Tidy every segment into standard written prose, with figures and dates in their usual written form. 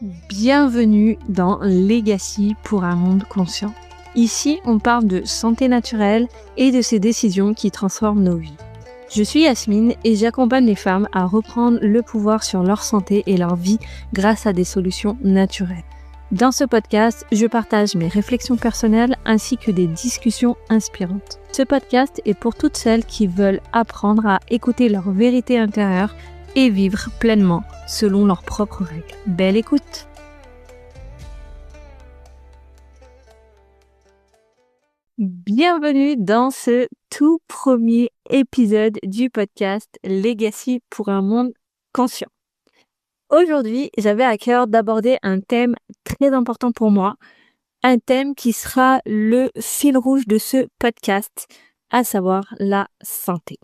Bienvenue dans Legacy pour un monde conscient. Ici, on parle de santé naturelle et de ces décisions qui transforment nos vies. Je suis Yasmine et j'accompagne les femmes à reprendre le pouvoir sur leur santé et leur vie grâce à des solutions naturelles. Dans ce podcast, je partage mes réflexions personnelles ainsi que des discussions inspirantes. Ce podcast est pour toutes celles qui veulent apprendre à écouter leur vérité intérieure et vivre pleinement selon leurs propres règles. Belle écoute! Bienvenue dans ce tout premier épisode du podcast Legacy pour un monde conscient. Aujourd'hui, j'avais à cœur d'aborder un thème très important pour moi, un thème qui sera le fil rouge de ce podcast, à savoir la santé.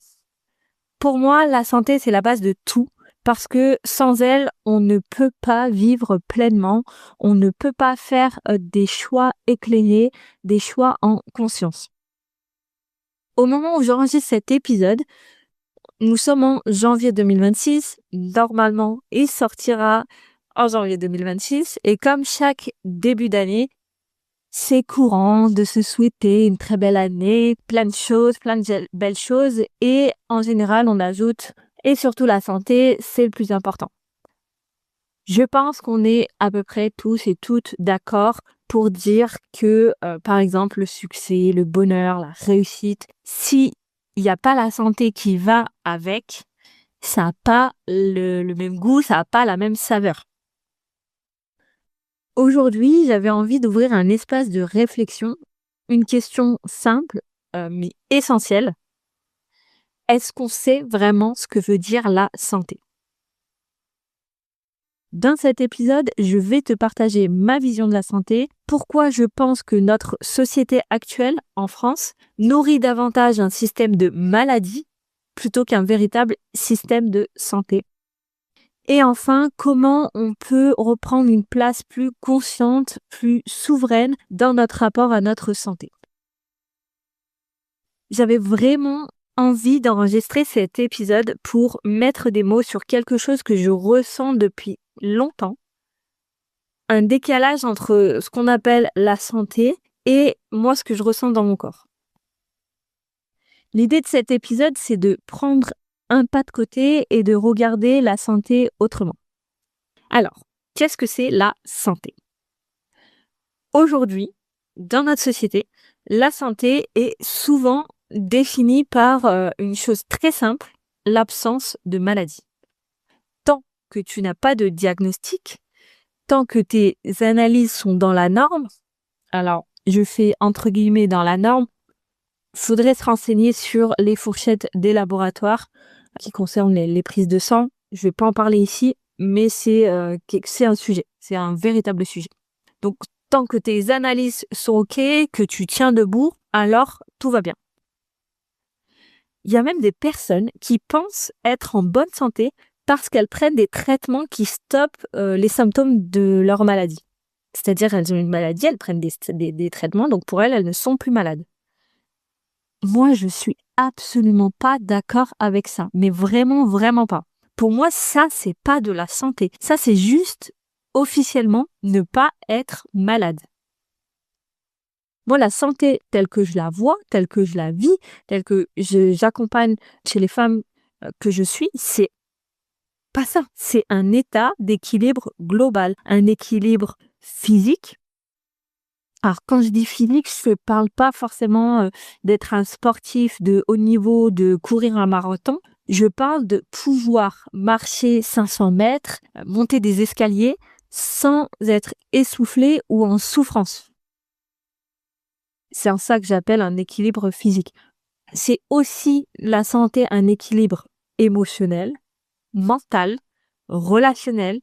Pour moi, la santé, c'est la base de tout. Parce que sans elle, on ne peut pas vivre pleinement, on ne peut pas faire des choix éclairés, des choix en conscience. Au moment où j'enregistre cet épisode, nous sommes en janvier 2026. Normalement, il sortira en janvier 2026. Et comme chaque début d'année, c'est courant de se souhaiter une très belle année, plein de choses, plein de belles choses. Et en général, on ajoute et surtout la santé, c'est le plus important. Je pense qu'on est à peu près tous et toutes d'accord pour dire que, par exemple, le succès, le bonheur, la réussite, s'il n'y a pas la santé qui va avec, ça n'a pas le même goût, ça n'a pas la même saveur. Aujourd'hui, j'avais envie d'ouvrir un espace de réflexion, une question simple, mais essentielle. Est-ce qu'on sait vraiment ce que veut dire la santé ? Dans cet épisode, je vais te partager ma vision de la santé, pourquoi je pense que notre société actuelle en France nourrit davantage un système de maladie plutôt qu'un véritable système de santé. Et enfin, comment on peut reprendre une place plus consciente, plus souveraine dans notre rapport à notre santé. J'avais vraiment envie d'enregistrer cet épisode pour mettre des mots sur quelque chose que je ressens depuis longtemps. Un décalage entre ce qu'on appelle la santé et moi ce que je ressens dans mon corps. L'idée de cet épisode, c'est de prendre un pas de côté et de regarder la santé autrement. Alors, qu'est-ce que c'est la santé ? Aujourd'hui, dans notre société, la santé est souvent définie par une chose très simple, l'absence de maladie. Tant que tu n'as pas de diagnostic, tant que tes analyses sont dans la norme, alors je fais entre guillemets dans la norme, faudrait se renseigner sur les fourchettes des laboratoires qui concernent les prises de sang. Je vais pas en parler ici, mais c'est un sujet, c'est un véritable sujet. Donc tant que tes analyses sont OK, que tu tiens debout, alors tout va bien. Il y a même des personnes qui pensent être en bonne santé parce qu'elles prennent des traitements qui stoppent les symptômes de leur maladie. C'est-à-dire elles ont une maladie, elles prennent des traitements, donc pour elles ne sont plus malades. Moi, je suis absolument pas d'accord avec ça, mais vraiment, vraiment pas. Pour moi, ça, c'est pas de la santé. Ça, c'est juste officiellement ne pas être malade. Moi, la santé telle que je la vois, telle que je la vis, telle que j'accompagne chez les femmes que je suis, c'est pas ça. C'est un état d'équilibre global, un équilibre physique. Alors, quand je dis physique, je ne parle pas forcément d'être un sportif de haut niveau, de courir un marathon. Je parle de pouvoir marcher 500 mètres, monter des escaliers sans être essoufflé ou en souffrance. C'est en ça que j'appelle un équilibre physique. C'est aussi la santé, un équilibre émotionnel, mental, relationnel,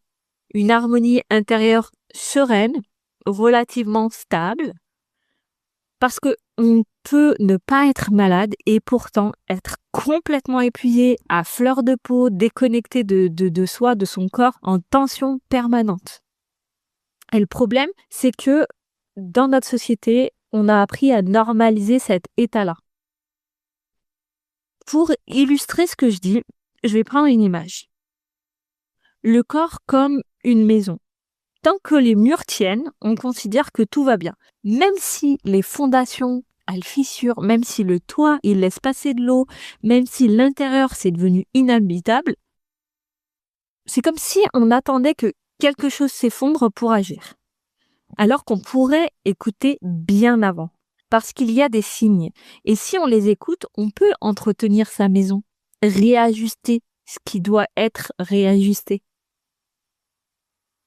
une harmonie intérieure sereine, relativement stable, parce que on peut ne pas être malade et pourtant être complètement épuisé, à fleur de peau, déconnecté de soi, de son corps, en tension permanente. Et le problème, c'est que dans notre société, on a appris à normaliser cet état-là. Pour illustrer ce que je dis, je vais prendre une image. Le corps comme une maison. Tant que les murs tiennent, on considère que tout va bien. Même si les fondations, elles fissurent, même si le toit, il laisse passer de l'eau, même si l'intérieur, c'est devenu inhabitable, c'est comme si on attendait que quelque chose s'effondre pour agir. Alors qu'on pourrait écouter bien avant. Parce qu'il y a des signes. Et si on les écoute, on peut entretenir sa maison, réajuster ce qui doit être réajusté.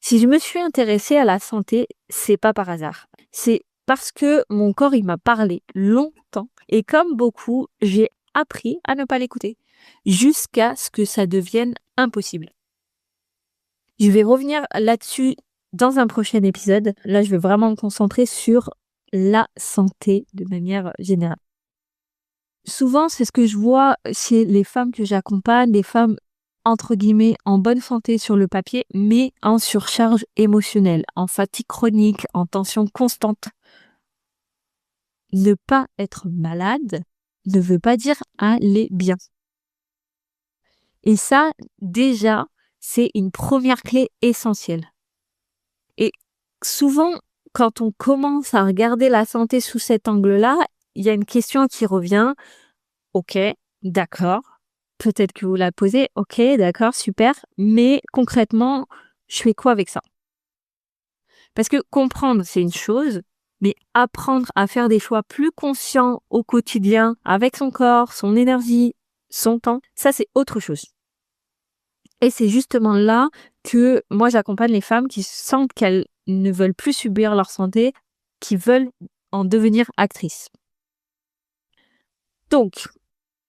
Si je me suis intéressée à la santé, c'est pas par hasard. C'est parce que mon corps, il m'a parlé longtemps. Et comme beaucoup, j'ai appris à ne pas l'écouter. Jusqu'à ce que ça devienne impossible. Je vais revenir là-dessus dans un prochain épisode. Là, je vais vraiment me concentrer sur la santé de manière générale. Souvent, c'est ce que je vois chez les femmes que j'accompagne, les femmes entre guillemets en bonne santé sur le papier, mais en surcharge émotionnelle, en fatigue chronique, en tension constante. Ne pas être malade ne veut pas dire aller bien. Et ça, déjà, c'est une première clé essentielle. Et souvent, quand on commence à regarder la santé sous cet angle-là, il y a une question qui revient. Ok, d'accord. Peut-être que vous la posez. Ok, d'accord, super. Mais concrètement, je fais quoi avec ça? Parce que comprendre, c'est une chose, mais apprendre à faire des choix plus conscients au quotidien, avec son corps, son énergie, son temps, ça, c'est autre chose. Et c'est justement là que moi, j'accompagne les femmes qui sentent qu'elles ne veulent plus subir leur santé, qui veulent en devenir actrices. Donc,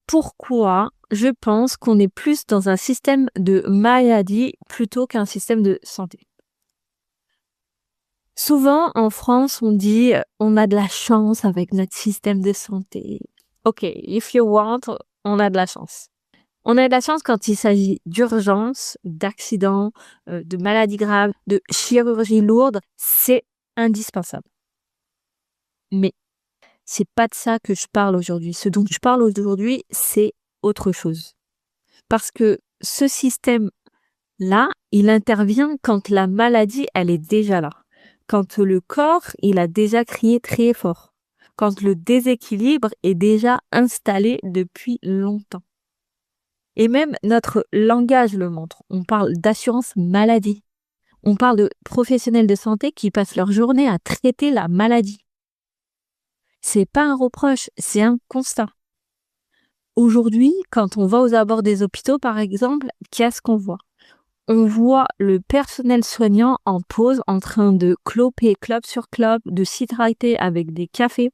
pourquoi je pense qu'on est plus dans un système de maladie plutôt qu'un système de santé? Souvent, en France, on dit on a de la chance avec notre système de santé. Ok, if you want, on a de la chance. On a de la chance quand il s'agit d'urgence, d'accidents, de maladies graves, de chirurgie lourde. C'est indispensable. Mais c'est pas de ça que je parle aujourd'hui. Ce dont je parle aujourd'hui, c'est autre chose. Parce que ce système-là, il intervient quand la maladie, elle est déjà là. Quand le corps, il a déjà crié très fort. Quand le déséquilibre est déjà installé depuis longtemps. Et même notre langage le montre. On parle d'assurance maladie. On parle de professionnels de santé qui passent leur journée à traiter la maladie. C'est pas un reproche, c'est un constat. Aujourd'hui, quand on va aux abords des hôpitaux, par exemple, qu'est-ce qu'on voit? On voit le personnel soignant en pause, en train de cloper clope sur clope, de s'hydrater avec des cafés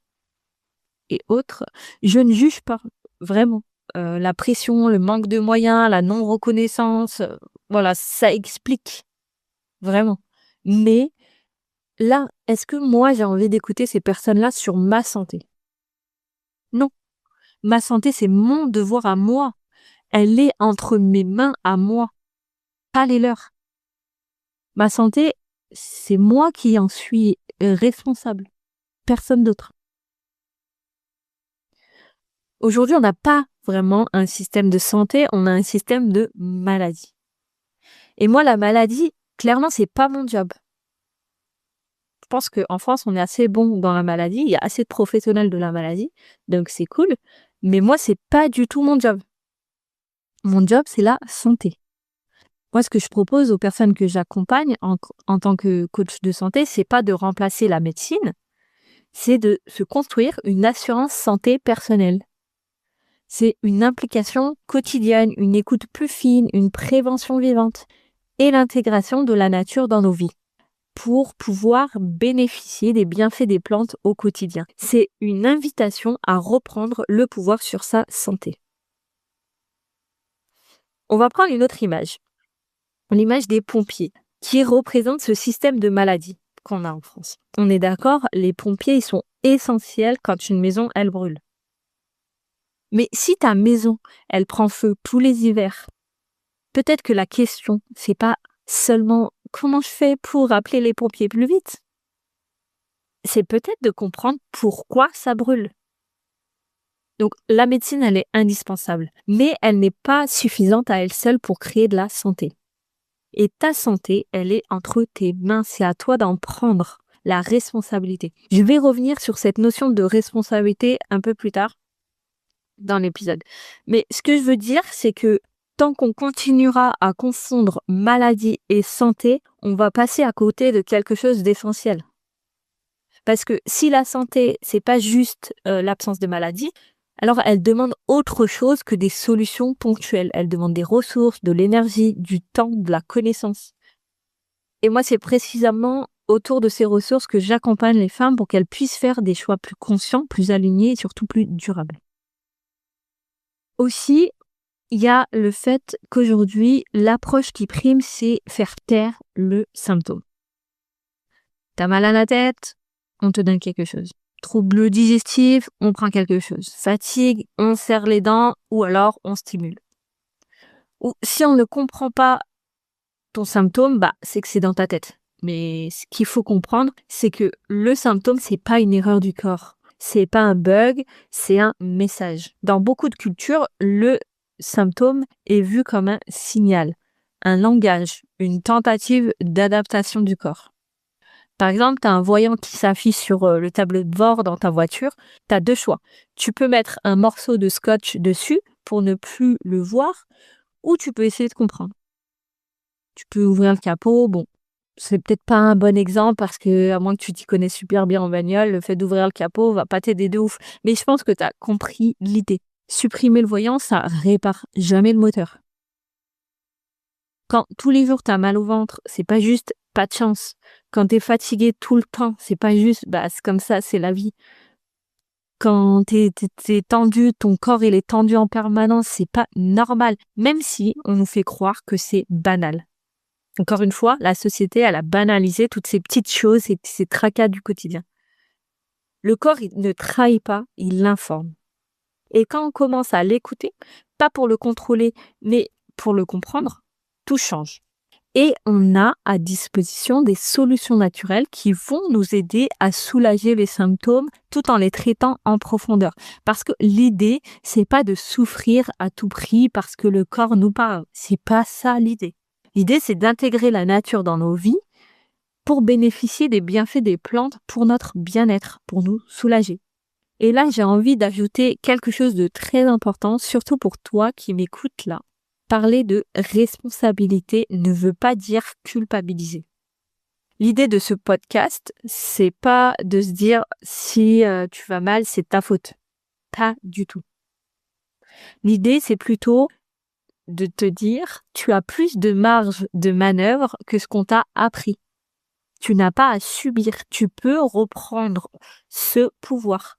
et autres. Je ne juge pas, vraiment. La pression, le manque de moyens, la non-reconnaissance, voilà, ça explique, vraiment. Mais là, est-ce que moi, j'ai envie d'écouter ces personnes-là sur ma santé? Non. Ma santé, c'est mon devoir à moi. Elle est entre mes mains à moi, pas les leurs. Ma santé, c'est moi qui en suis responsable, personne d'autre. Aujourd'hui, on n'a pas vraiment un système de santé, on a un système de maladie. Et moi, la maladie, clairement, c'est pas mon job. Je pense qu'en France, on est assez bon dans la maladie, il y a assez de professionnels de la maladie, donc c'est cool. Mais moi, c'est pas du tout mon job. Mon job, c'est la santé. Moi, ce que je propose aux personnes que j'accompagne en tant que coach de santé, c'est pas de remplacer la médecine, c'est de se construire une assurance santé personnelle. C'est une implication quotidienne, une écoute plus fine, une prévention vivante et l'intégration de la nature dans nos vies pour pouvoir bénéficier des bienfaits des plantes au quotidien. C'est une invitation à reprendre le pouvoir sur sa santé. On va prendre une autre image. L'image des pompiers qui représente ce système de maladie qu'on a en France. On est d'accord, les pompiers, ils sont essentiels quand une maison, elle brûle. Mais si ta maison, elle prend feu tous les hivers, peut-être que la question, c'est pas seulement comment je fais pour appeler les pompiers plus vite. C'est peut-être de comprendre pourquoi ça brûle. Donc la médecine, elle est indispensable, mais elle n'est pas suffisante à elle seule pour créer de la santé. Et ta santé, elle est entre tes mains. C'est à toi d'en prendre la responsabilité. Je vais revenir sur cette notion de responsabilité un peu plus tard dans l'épisode. Mais ce que je veux dire, c'est que tant qu'on continuera à confondre maladie et santé, on va passer à côté de quelque chose d'essentiel. Parce que si la santé, c'est pas juste l'absence de maladie, alors elle demande autre chose que des solutions ponctuelles. Elle demande des ressources, de l'énergie, du temps, de la connaissance. Et moi, c'est précisément autour de ces ressources que j'accompagne les femmes pour qu'elles puissent faire des choix plus conscients, plus alignés et surtout plus durables. Aussi, il y a le fait qu'aujourd'hui, l'approche qui prime, c'est faire taire le symptôme. T'as mal à la tête, on te donne quelque chose. Trouble digestif, on prend quelque chose. Fatigue, on serre les dents ou alors on stimule. Ou si on ne comprend pas ton symptôme, c'est que c'est dans ta tête. Mais ce qu'il faut comprendre, c'est que le symptôme, c'est pas une erreur du corps. C'est pas un bug, c'est un message. Dans beaucoup de cultures, le symptôme est vu comme un signal, un langage, une tentative d'adaptation du corps. Par exemple, tu as un voyant qui s'affiche sur le tableau de bord dans ta voiture. Tu as deux choix. Tu peux mettre un morceau de scotch dessus pour ne plus le voir ou tu peux essayer de comprendre. Tu peux ouvrir le capot. Bon, c'est peut-être pas un bon exemple parce que, à moins que tu t'y connais super bien en bagnole, le fait d'ouvrir le capot va pas t'aider de ouf. Mais je pense que tu as compris l'idée. Supprimer le voyant, ça répare jamais le moteur. Quand tous les jours tu as mal au ventre, c'est pas juste pas de chance. Quand tu es fatigué tout le temps, c'est pas juste c'est comme ça, c'est la vie. Quand t'es tendu, ton corps il est tendu en permanence, c'est pas normal. Même si on nous fait croire que c'est banal. Encore une fois, la société, elle a banalisé toutes ces petites choses, ces tracas du quotidien. Le corps, il ne trahit pas, il l'informe. Et quand on commence à l'écouter, pas pour le contrôler, mais pour le comprendre, tout change. Et on a à disposition des solutions naturelles qui vont nous aider à soulager les symptômes tout en les traitant en profondeur. Parce que l'idée, c'est pas de souffrir à tout prix parce que le corps nous parle. C'est pas ça l'idée. L'idée, c'est d'intégrer la nature dans nos vies pour bénéficier des bienfaits des plantes pour notre bien-être, pour nous soulager. Et là, j'ai envie d'ajouter quelque chose de très important, surtout pour toi qui m'écoutes là. Parler de responsabilité ne veut pas dire culpabiliser. L'idée de ce podcast, c'est pas de se dire si tu vas mal, c'est ta faute. Pas du tout. L'idée, c'est plutôt de te dire tu as plus de marge de manœuvre que ce qu'on t'a appris. Tu n'as pas à subir, tu peux reprendre ce pouvoir.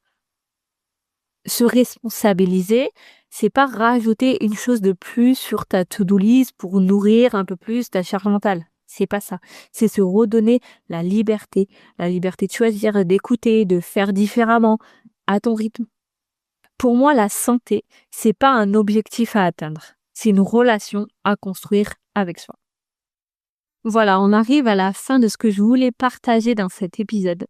Se responsabiliser, c'est pas rajouter une chose de plus sur ta to-do list pour nourrir un peu plus ta charge mentale. C'est pas ça. C'est se redonner la liberté de choisir, d'écouter, de faire différemment, à ton rythme. Pour moi, la santé, c'est pas un objectif à atteindre. C'est une relation à construire avec soi. Voilà, on arrive à la fin de ce que je voulais partager dans cet épisode.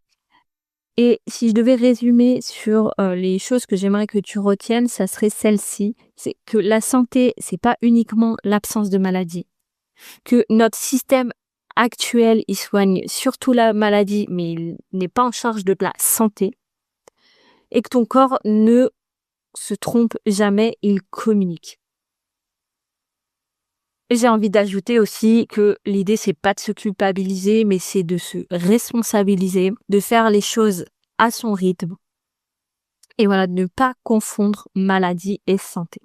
Et si je devais résumer sur les choses que j'aimerais que tu retiennes, ça serait celle-ci. C'est que la santé, c'est pas uniquement l'absence de maladie. Que notre système actuel, il soigne surtout la maladie, mais il n'est pas en charge de la santé. Et que ton corps ne se trompe jamais, il communique. Et j'ai envie d'ajouter aussi que l'idée, c'est pas de se culpabiliser, mais c'est de se responsabiliser, de faire les choses à son rythme. Et voilà, de ne pas confondre maladie et santé.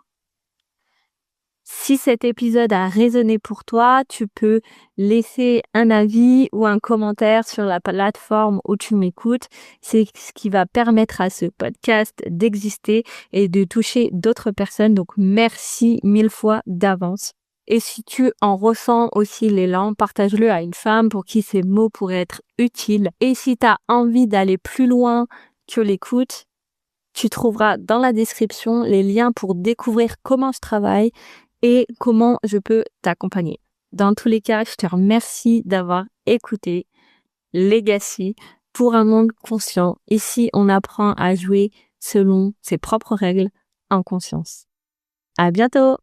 Si cet épisode a résonné pour toi, tu peux laisser un avis ou un commentaire sur la plateforme où tu m'écoutes. C'est ce qui va permettre à ce podcast d'exister et de toucher d'autres personnes. Donc, merci 1000 fois d'avance. Et si tu en ressens aussi l'élan, partage-le à une femme pour qui ces mots pourraient être utiles. Et si tu as envie d'aller plus loin que l'écoute, tu trouveras dans la description les liens pour découvrir comment je travaille et comment je peux t'accompagner. Dans tous les cas, je te remercie d'avoir écouté Legacy pour un monde conscient. Ici, on apprend à jouer selon ses propres règles en conscience. À bientôt!